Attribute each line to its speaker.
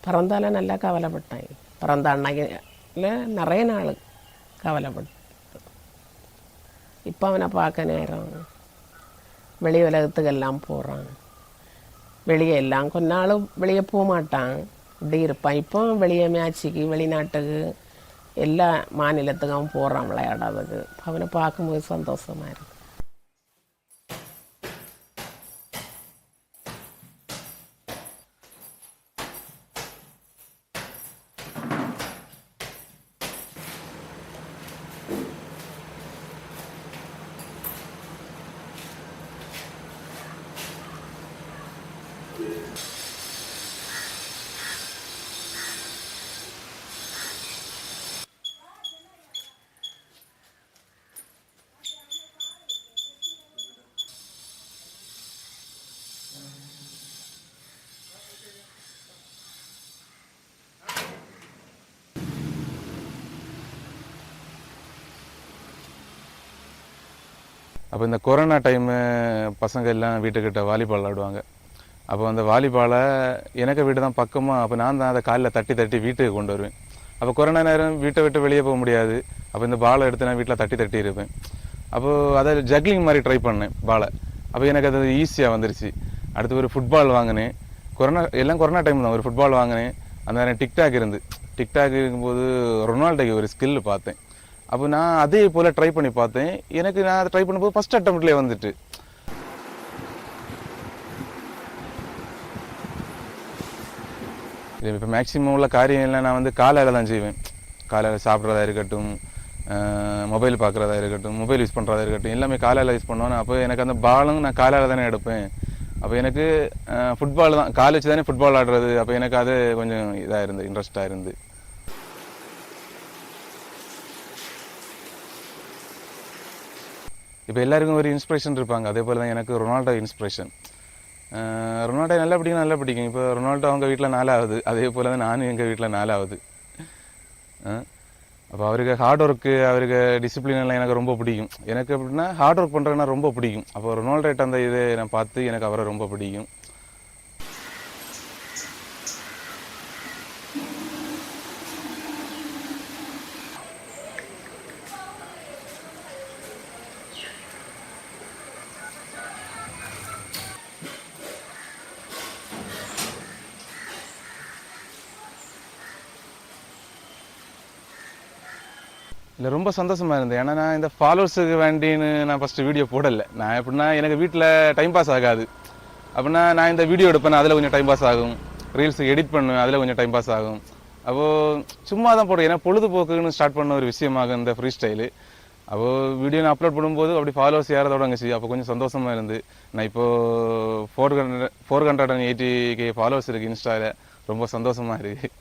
Speaker 1: பிறந்தால நல்லா கவலைப்பட்டேன். பிறந்த அன்னைக்குல நிறைய நாள் கவலைப்பட்டேன். இப்போ அவனை பார்க்க நேரம் வெளி உலகத்துக்கெல்லாம் போகிறான். வெளியே எல்லாம் கொஞ்ச நாள் வெளியே போக மாட்டான், இப்படி இருப்பான். இப்போ வெளியே மேட்சுக்கு வெளிநாட்டுக்கு எல்லா மாநிலத்துக்கும் போகிறான் விளையாடாததுக்கு. அவனை பார்க்கும்போது சந்தோஷமாக இருக்கு.
Speaker 2: அப்போ இந்த கொரோனா டைமு பசங்க எல்லாம் வீட்டுக்கிட்ட வாலிபால் விளாடுவாங்க. அப்போ அந்த வாலிபாலை எனக்கு வீடு தான் பக்கமாக, அப்போ நான் தான் அதை காலில் தட்டி தட்டி வீட்டுக்கு கொண்டு வருவேன். அப்போ கொரோனா நேரம் வீட்டை விட்டு வெளியே போக முடியாது. அப்போ இந்த பாலை எடுத்து நான் வீட்டில் தட்டி தட்டி இருப்பேன். அப்போது அதை ஜக்லிங் மாதிரி ட்ரை பண்ணேன் பாலை. அப்போ எனக்கு அது ஈஸியாக வந்துருச்சு. அடுத்து ஒரு ஃபுட்பால் வாங்கினேன். கொரோனா டைம் தான் ஒரு ஃபுட்பால் வாங்கினேன். அந்த நேரம் டிக்டாக் இருக்கும்போது ரொனால்டோக்கு ஒரு ஸ்கில் பார்த்தேன். அப்போ நான் அதே போல் ட்ரை பண்ணி பார்த்தேன். எனக்கு நான் அதை ட்ரை பண்ணும்போது ஃபஸ்ட் அட்டம்ப்ட்லேயே வந்துட்டு. இப்போ மேக்ஸிமம் உள்ள காரியங்கள்லாம் நான் வந்து காலையில் தான் செய்வேன். காலையில் சாப்பிட்றதா இருக்கட்டும், மொபைல் பார்க்குறதா இருக்கட்டும், மொபைல் யூஸ் பண்ணுறதா இருக்கட்டும், எல்லாமே காலையில் யூஸ் பண்ணுவேன். அப்போ எனக்கு அந்த பாலும் நான் காலையில் தானே எடுப்பேன். அப்போ எனக்கு ஃபுட்பால் தான், காலேஜ் தானே ஃபுட்பால் ஆடுறது. அப்போ எனக்கு அது கொஞ்சம் இதாக இருந்து இன்ட்ரெஸ்டாக இருந்து. இப்போ எல்லாருக்கும் ஒரு இன்ஸ்பிரேஷன் இருப்பாங்க. அதே போல் தான் எனக்கு ரொனால்டோ இன்ஸ்பிரேஷன். ரொனால்டோ நல்லா பிடிக்கும். இப்போ ரொனால்டோ அவங்க வீட்டில் 4ஆவது, அதே போல் தான் நானும் எங்கள் வீட்டில் 4ஆவது. அப்போ அவருக்கு ஹார்ட் ஒர்க்கு, அவருக்கு டிசிப்ளின் எல்லாம் எனக்கு ரொம்ப பிடிக்கும். எனக்கு எப்படின்னா ஹார்ட் ஒர்க் பண்ணுறதுனா ரொம்ப பிடிக்கும். அப்போ ரொனால்டோட்ட அந்த இதை நான் பார்த்து எனக்கு அவரை ரொம்ப பிடிக்கும். இல்லை, ரொம்ப சந்தோஷமாக இருந்தது. ஏன்னா நான் இந்த ஃபாலோவர்ஸுக்கு வேண்டின்னு நான் ஃபஸ்ட்டு வீடியோ போடலை. நான் எப்படின்னா எனக்கு வீட்டில் டைம் பாஸ் ஆகாது. அப்படின்னா நான் இந்த வீடியோ எடுப்பேன், அதில் கொஞ்சம் டைம் பாஸ் ஆகும். ரீல்ஸுக்கு எடிட் பண்ணுவேன், அதில் கொஞ்சம் டைம் பாஸ் ஆகும். அப்போது சும்மா தான் போடுவேன். ஏன்னா பொழுதுபோக்குன்னு ஸ்டார்ட் பண்ண ஒரு விஷயமாகும் இந்த ஃப்ரீ ஸ்டைலு. அப்போது வீடியோ நான் அப்லோட் பண்ணும்போது அப்படி ஃபாலோவர்ஸ் ஏறதோட தொடங்குச்சு. அப்போ கொஞ்சம் சந்தோஷமாக இருந்து. நான் இப்போது 480K ஃபாலோவர்ஸ் இருக்குது இன்ஸ்டாவில். ரொம்ப சந்தோஷமாக இருக்குது.